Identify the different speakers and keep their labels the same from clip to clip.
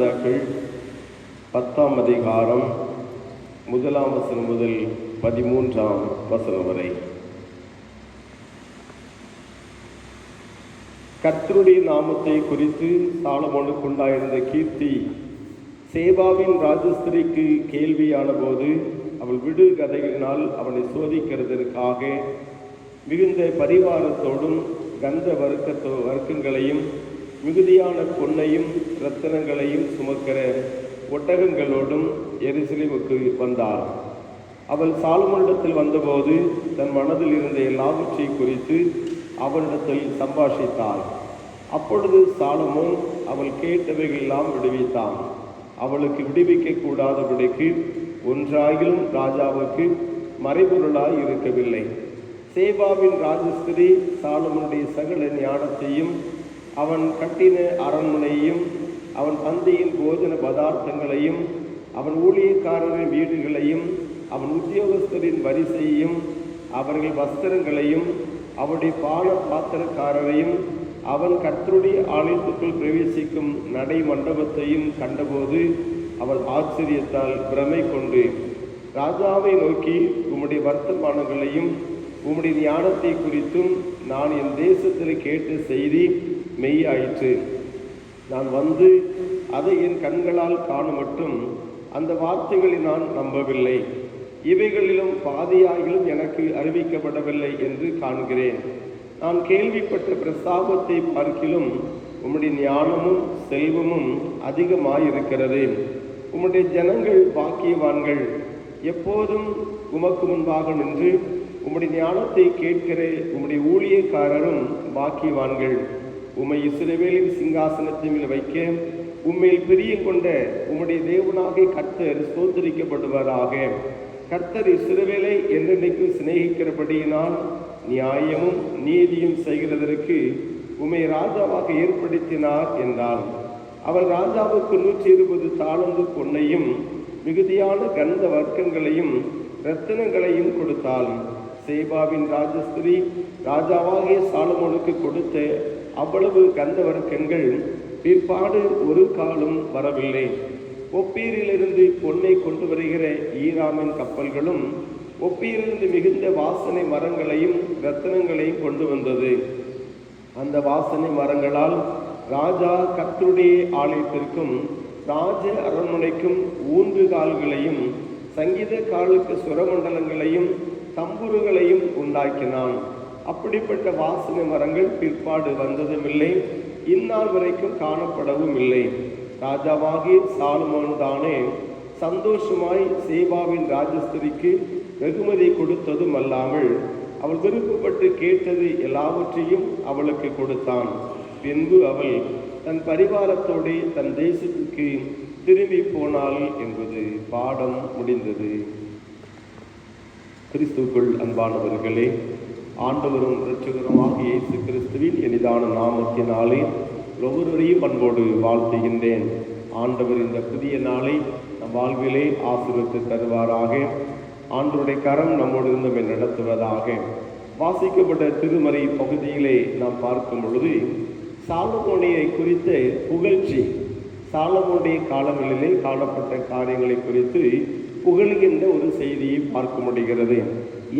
Speaker 1: 10ஆம் அதிகாரம் 1ஆம் வசனம் முதல் 13ஆம் வசனம் வரை. கர்த்தருடைய நாமத்தை குறித்து சாலமோனுக்கு உண்டாயிருந்த கீர்த்தி சேபாவின் ராஜஸ்திரிக்கு கேள்வியான போது அவள் விடு கதைகளினால் அவனை சோதிக்கிறதற்காக மிகுந்த பரிவாரத்தோடும் கந்த வர்க்கங்களையும் மிகுதியான பொன்னையும் இரத்தினங்களையும் சுமக்கிற ஒட்டகங்களோடும் எருசலேமுக்கு வந்தாள். அவள் சாலமோனிடத்தில் வந்தபோது தன் மனதில் இருந்த எல்லாவற்றை குறித்து அவனிடத்தில் சம்பாஷித்தாள். அப்பொழுது சாலமோன் அவள் கேட்டவைகளெல்லாம் விடுவித்தான். அவளுக்கு விடுவிக்க கூடாதபடிக்கு ஒன்றாகிலும் ராஜாவுக்கு மறைபொருளாய் இருக்கவில்லை. சேபாவின் ராஜஸ்திரி சாலமோனுடைய சகல ஞானத்தையும் அவன் கட்டின அரண்மனையும் அவன் தந்தையின் போஜன பதார்த்தங்களையும் அவன் ஊழியக்காரரின் வீடுகளையும் அவன் உத்தியோகஸ்தரின் வரிசையையும் அவர்கள் வஸ்திரங்களையும் அவருடைய பாத்திரக்காரரையும் அவன் கர்த்தருடைய ஆலயத்துக்குள் பிரவேசிக்கும் நடை மண்டபத்தையும் கண்டபோது அவள் ஆச்சரியத்தால் பிரமை கொண்டு ராஜாவை நோக்கி, உம்முடைய வர்த்தமானங்களையும் உம்முடைய ஞானத்தை குறித்தும் நான் என் தேசத்தில் கேட்ட செய்தி மெய்யாயிற்று. நான் வந்து அதை என் கண்களால் காண மட்டும் அந்த வார்த்தைகளை நான் நம்பவில்லை. இவைகளிலும் பாதியாகிலும் எனக்கு அறிவிக்கப்படவில்லை என்று காண்கிறேன். நான் கேள்விப்பட்ட பிரஸ்தாபத்தை பார்க்கிலும் உம்முடைய ஞானமும் செல்வமும் அதிகமாயிருக்கிறது. உம்முடைய ஜனங்கள் பாக்கியவான்கள். எப்போதும் உமக்கு முன்பாக நின்று உம்முடைய ஞானத்தை கேட்கிற உம்முடைய ஊழியக்காரரும் பாக்கியவான்கள். உம்மை இஸ்ரவேலின் சிங்காசனத்தின் மேல் வைக்க உம்மையில் பிரியம் கொண்ட உம்முடைய தேவனாகிய கர்த்தர் ஸ்தோத்திரிக்கப்படுவாராக. கர்த்தர் இஸ்ரவேலை என்றென்றைக்கும் சிநேகிக்கிறபடியினால் நியாயமும் நீதியும் செய்கிறதற்கு உம்மை ராஜாவாக ஏற்படுத்தினார் என்றார். அவள் ராஜாவுக்கு 120 தாலந்து பொன்னையும் மிகுதியான கந்த வர்க்கங்களையும் இரத்தினங்களையும் கொடுத்தாள். சேபாவின் ராஜஸ்திரி ராஜாவாகிய சாலமோனுக்கு கொடுத்த அவ்வளவு கந்த வர்க்கங்கள் பிற்பாடு ஒரு காலம் வரவில்லை. ஒப்பீரிலிருந்து பொன்னை கொண்டு வருகிற ஈராமின் கப்பல்களும் ஒப்பீரிலிருந்து மிகுந்த வாசனை மரங்களையும் இரத்தினங்களையும் கொண்டு வந்தது. அந்த வாசனை மரங்களால் ராஜா கர்த்தருடைய ஆலயத்திற்கும் ராஜ அரண்மனைக்கும் ஊன்றுகால்களையும் சங்கீதக்காலுக்கு சுரமண்டலங்களையும் தம்புருகளையும் உண்டாக்கினான். அப்படிப்பட்ட வாசனை மரங்கள் பிற்பாடு வந்ததுமில்லை, இந்நாள் வரைக்கும் காணப்படவும் இல்லை. ராஜாவாகி சாலமோன் தானே சந்தோஷமாய் சேபாவின் ராஜஸ்திரிக்கு வெகுமதி கொடுத்ததும் அல்லாமல் அவள் விருப்பப்பட்டு கேட்டது எல்லாவற்றையும் அவளுக்கு கொடுத்தான். பின்பு அவள் தன் பரிவாரத்தோடு தன் தேசத்துக்கு திரும்பி போனாள் என்பது பாடம் முடிந்தது. கிறிஸ்துவுக்குள் அன்பானவர்களே, ஆண்டவரும் இரட்சகருமாக இயேசு கிறிஸ்துவின் இனிதான நாமத்தினாலே ஒவ்வொருவரையும் அன்போடு வாழ்த்துகின்றேன். ஆண்டவர் இந்த புதிய நாளை நம் வாழ்விலே ஆசீர்வதித்து தருவாராக. ஆண்டவருடைய கரம் நம்மோடு இருந்து நடத்துவதாக. வாசிக்கப்பட்ட திருமறை பகுதியிலே நாம் பார்க்கும் பொழுது சாலமோனியை குறித்த புகழ்ச்சி, சாலமோனுடைய காலங்களிலே காணப்பட்ட காரியங்களை குறித்து புகழ்கின்ற ஒரு செய்தியை பார்க்க முடிகிறது.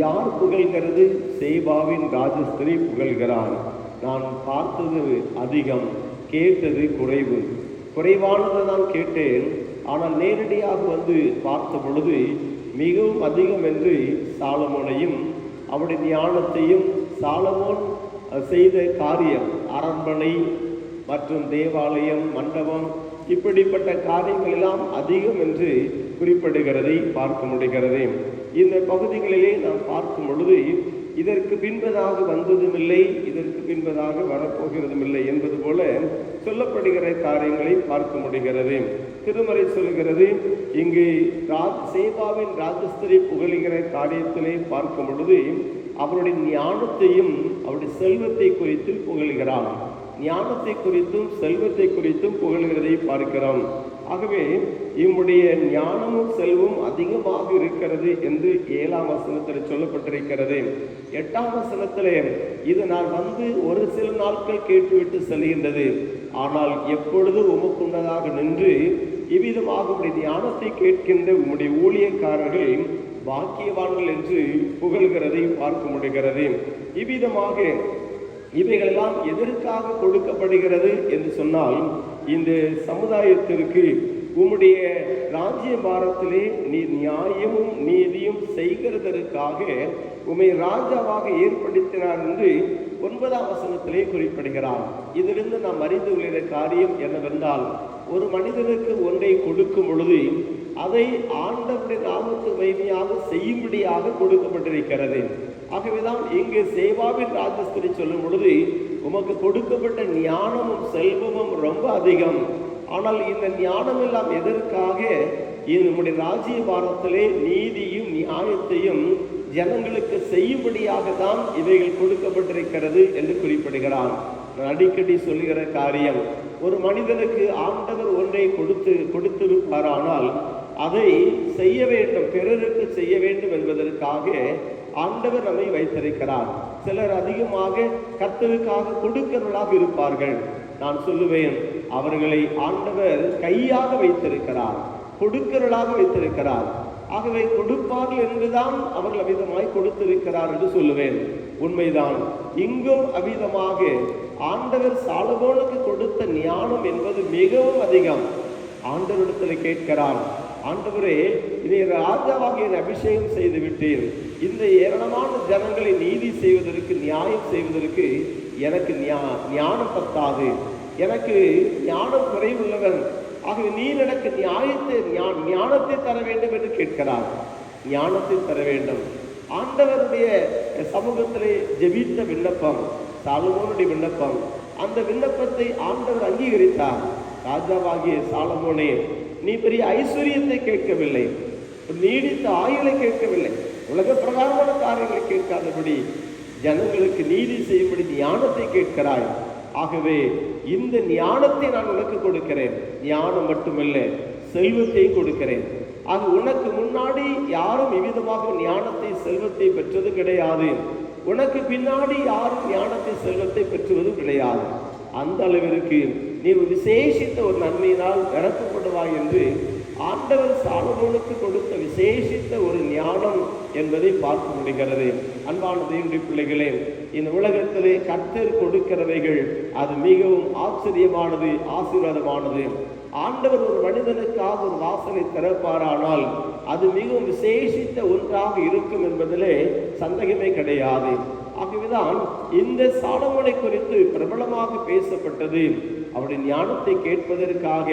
Speaker 1: யார் புகழ்கிறது? சேபாவின் ராஜஸ்திரி புகழ்கிறான். நான் பார்த்தது அதிகம், கேட்டது குறைவானதை நான் கேட்டேன். ஆனால் நேரடியாக வந்து பார்த்த பொழுது மிகவும் அதிகம் என்று சாலமோனையும் அவருடைய ஞானத்தையும் சாலமோன் செய்த காரியம், அரண்மனை மற்றும் தேவாலயம், மண்டபம், இப்படிப்பட்ட காரியங்கள் எல்லாம் அதிகம் என்று குறிப்பிடுகிறதை பார்க்க முடிகிறது. இந்த பகுதிகளிலே நாம் பார்க்கும் பொழுது இதற்கு பின்பதாக வந்ததும் இல்லை, இதற்கு பின்பதாக வரப்போகிறதும் இல்லை என்பது போல சொல்லப்படுகிற காரியங்களை பார்க்க முடிகிறது. திருமறை சொல்கிறது, இங்கு சேபாவின் ராஜஸ்திரி புகழுகிற காரியத்திலே பார்க்கும் பொழுது அவருடைய ஞானத்தையும் அவருடைய செல்வத்தை குறித்து புகழ்கிறான். ஞானத்தை குறித்தும் செல்வத்தை குறித்தும் புகழ்கிறதை பார்க்கிறோம். ஆகவே இம்முடைய ஞானமும் செல்வம் அதிகமாக இருக்கிறது என்று 7ஆம் வசனத்தில் சொல்லப்பட்டிருக்கிறது. 8ஆம் வசனத்திலே இது நான் வந்து ஒரு சில நாட்கள் கேட்டுவிட்டு செல்கின்றது, ஆனால் எப்பொழுது உமக்குண்டதாக நின்று இவ்விதமாக உடைய ஞானத்தை கேட்கின்ற உம்முடைய ஊழியக்காரர்கள் பாக்கியவான்கள் என்று புகழ்கிறதை பார்க்க முடிகிறது. இவ்விதமாக இவைகளெல்லாம் எதற்காக கொடுக்கப்படுகிறது என்று சொன்னால், இந்த சமுதாயத்திற்கு உம்முடைய ராஜ்ய பாரத்திலே நீர் நியாயமும் நீதியும் செய்கிறதற்காக உம்மை ராஜாவாக ஏற்படுத்தினார் என்று 9ஆம் வசனத்திலே குறிப்பிடுகிறார். இதிலிருந்து நாம் அறிந்து கொள்கிற காரியம் என்னவென்றால், ஒரு மனிதனுக்கு ஒன்றை கொடுக்கும் பொழுது அதை ஆண்டவருடைய நாமத்து மகிமையாக செய்யும்படியாக கொடுக்கப்பட்டிருக்கிறது. ஆகவேதான் இங்கு சேவாவின் ராஜஸ்திரி சொல்லும் பொழுது, உமக்கு கொடுக்கப்பட்ட ஞானமும் செல்வமும் ரொம்ப அதிகம். ஆனால் இந்த ஞானம் எல்லாம் எதற்காக? நம்முடைய ராஜ்ய பாரத்திலே நீதியும் நியாயத்தையும் ஜனங்களுக்கு செய்யும்படியாக தான் இவைகள் கொடுக்கப்பட்டிருக்கிறது என்று குறிப்பிடுகிறான். அடிக்கடி சொல்லுகிற காரியம், ஒரு மனிதனுக்கு ஆண்டவர் ஒன்றை கொடுத்திருப்பாரானால் அதை செய்ய வேண்டும், பிறருக்கு செய்ய வேண்டும் என்பதற்காக ஆண்டவர் நம்மை வைத்திருக்கிறார். சிலர் அதிகமாக கர்த்தருக்காக கொடுக்கிறவர்களாக இருப்பார்கள். நான் சொல்லுவேன், அவர்களை ஆண்டவர் கையாக வைத்திருக்கிறார், கொடுக்கிறவர்களாக வைத்திருக்கிறார். ஆகவே கொடுப்பார்கள் என்றுதான் அவர்கள் அவிதமாய் கொடுத்திருக்கிறார் என்று சொல்லுவேன். உண்மைதான். இங்கும் அவிதமாக ஆண்டவர் சாலமோனுக்கு கொடுத்த ஞானம் என்பது மிகவும் அதிகம். ஆண்டவரிடத்தில் கேட்கிறான், ஆண்டவரே, இதை ராஜாவாக என் அபிஷேகம் செய்து விட்டேன், இந்த ஏராளமான ஜனங்களை நீதி செய்வதற்கு, நியாயம் செய்வதற்கு எனக்கு ஞானம் பத்தாது, எனக்கு ஞானம் குறைவுள்ளவன். ஆகவே நீர் எனக்கு ஞானத்தை தர வேண்டும் என்று கேட்கிறார். ஞானத்தை தர வேண்டும். ஆண்டவருடைய சமூகத்திலே ஜெபித்த விண்ணப்பம், சாலமோனுடைய விண்ணப்பம், அந்த விண்ணப்பத்தை ஆண்டவர் அங்கீகரித்தார். ராஜாவாகிய சாலமோனே, நீ பெரிய ஐஸ்வர்யத்தை கேட்கவில்லை, நீடித்த ஆயுளை கேட்கவில்லை, உலக பிரகாரமான காரியங்களை கேட்காதபடி ஜனங்களுக்கு நீதி செய்யும்படி ஞானத்தை கேட்கிறாய். ஆகவே இந்த ஞானத்தை நான் உனக்கு கொடுக்கிறேன். ஞானம் மட்டுமல்ல, செல்வத்தை கொடுக்கிறேன். ஆக உனக்கு முன்னாடி யாரும் இவ்விதமாக ஞானத்தை செல்வத்தை பெற்றது கிடையாது, உனக்கு பின்னாடி யாரும் ஞானத்தை செல்வத்தை பெற்றுவதும் கிடையாது. அந்த அளவிற்கு நீ விசேஷித்த ஒரு நன்மையினால் நிரப்பப்படுவாய் என்று ஆண்டவர் சாலமோனுக்கு கொடுத்த விசேஷித்த ஒரு ஞானம் என்பதை பார்க்க முடிகிறது. அன்பான தேவனுடைய பிள்ளைகளே, இந்த உலகத்திலே கர்த்தர் கொடுக்கிறவைகள் அது மிகவும் ஆச்சரியமானது, ஆசீர்வாதமானது. ஆண்டவர் ஒரு மனிதனுக்காக ஒரு வாசலை திறப்பாரானால் அது மிகவும் விசேஷித்த ஒன்றாக இருக்கும் என்பதிலே சந்தேகமே கிடையாது. ஆகவேதான் இந்த சாலமோனை குறித்து பிரபலமாக பேசப்பட்டது. அவருடைய ஞானத்தை கேட்பதற்காக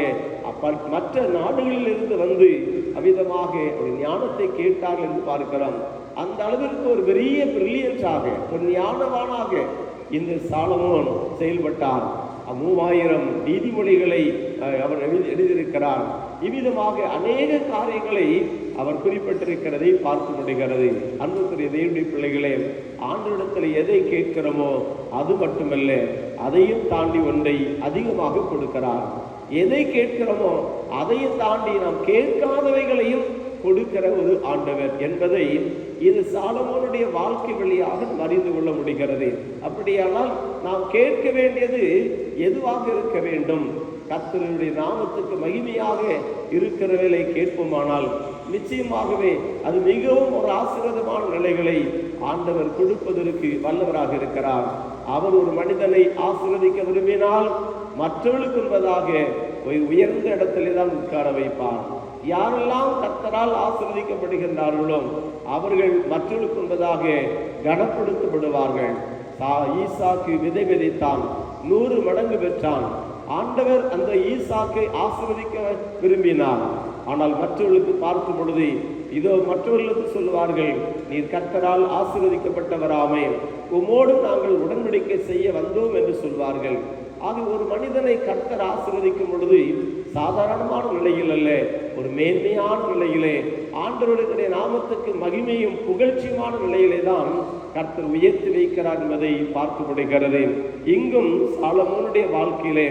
Speaker 1: மற்ற நாடுகளில் இருந்து வந்து அவ்விதமாக அவருடைய ஞானத்தை கேட்டார்கள் என்று பார்க்கிறோம். அந்த அளவிற்கு ஒரு பெரிய பிரில்லியன்ஸாக, ஒரு ஞானவானாக இந்த சாலமோன் செயல்பட்டார். 3000 நீதிமொழிகளை அவர் எழுதியிருக்கிறார். இவ்விதமாக அநேக காரியங்களை அவர் குறிப்பிட்டிருக்கிறதை பார்க்க முடிகிறது. அன்புக்குரிய தேவனுடைய பிள்ளைகளே, ஆண்டவரிடத்தில் எதை கேட்கிறோமோ அது மட்டுமல்ல, அதையும் தாண்டி ஒன்றை அதிகமாக கொடுக்கிறார். எதை கேட்கிறோமோ அதையும் தாண்டி நாம் கேட்காதவைகளையும் கொடுக்கிற ஒரு ஆண்டவர் என்பதை இது சாலமோனுடைய வாழ்க்கை வழியாக அறிந்து கொள்ள முடிகிறது. அப்படியானால் நாம் கேட்க வேண்டியது எதுவாக இருக்க வேண்டும்? கர்த்தருடைய நாமத்துக்கு மகிமையாக இருக்கிறவர்களை கேட்போமானால் நிச்சயமாகவே அது மிகவும் ஒரு ஆசீர்வாதமான நிலைகளை ஆண்டவர் கொடுப்பதற்கு வல்லவராக இருக்கிறார். அவர் ஒரு மனிதனை ஆசீர்வதிக்க விரும்பினால் மற்றவர்களுக்கு என்பதாக ஒரு உயர்ந்த இடத்திலே தான் உட்கார வைப்பார். யாரெல்லாம் கர்த்தரால் ஆசீர்வதிக்கப்படுகின்றார்களோ அவர்கள் மற்றவர்களுக்கு என்பதாக கனப்படுத்தப்படுவார்கள். ஈசாக்கு விதை விதைத்தான், 100 மடங்கு பெற்றான். ஆண்டவர் அந்த ஈசாக்கை ஆசீர்வதிக்க விரும்பினார். ஆனால் மற்றவர்களுக்கு பார்க்கும் பொழுது இதோ மற்றவர்களுக்கு சொல்லுவார்கள், நீர் கர்த்தரால் ஆசீர்வதிக்கப்பட்டவராமே, உம்மோடு நாங்கள் உடன்படிக்கை செய்ய வந்தோம் என்று சொல்வார்கள். ஆக ஒரு மனிதனை கர்த்தர் ஆசீர்வதிக்கும் பொழுது சாதாரணமான நிலையில் அல்ல, ஒரு மேன்மையான நிலையிலே ஆண்டவருடைய நாமத்துக்கு மகிமையும் புகழ்ச்சியுமான நிலையிலே தான் கர்த்தர் உயர்த்தி வைக்கிறார் என்பதை பார்க்க முடிகிறது. இங்கும் சாலமோனுடைய வாழ்க்கையிலே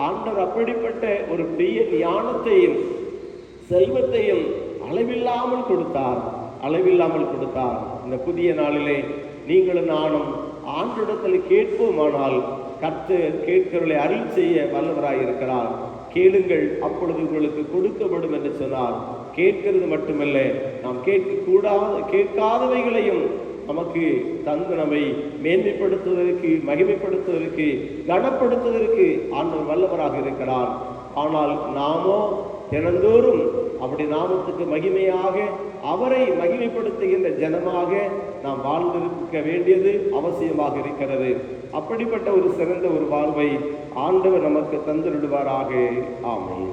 Speaker 1: ஆண்டவர் அப்படிப்பட்ட ஒரு பெரிய ஞானத்தையும் செல்வத்தையும் அளவில்லாமல் கொடுத்தார். இந்த புதிய நாளிலே நீங்களும் நானும் ஆண்டவரிடத்தில் கேட்போமானால் கர்த்தர் கேட்கிறவர்களை அருள் செய்ய வல்லவராய் இருக்கிறார். கேளுங்கள், அப்பொழுது உங்களுக்கு கொடுக்கப்படும் என்று சொன்னார். கேட்கிறது மட்டுமல்ல, நாம் கேட்காதவைகளையும் நமக்கு தந்து நம்மை மேன்மைப்படுத்துவதற்கு, மகிமைப்படுத்துவதற்கு, கனப்படுத்துவதற்கு ஆண்டவர் வல்லவராக இருக்கிறார். ஆனால் நாமோ தினந்தோறும் அவருடைய நாமத்துக்கு மகிமையாக, அவரை மகிமைப்படுத்துகின்ற ஜனமாக நாம் வாழ்ந்திருக்க வேண்டியது அவசியமாக இருக்கிறது. அப்படிப்பட்ட ஒரு சிறந்த ஒரு வாழ்வை ஆண்டவர் நமக்கு தந்துவிடுவாராக. ஆமென்.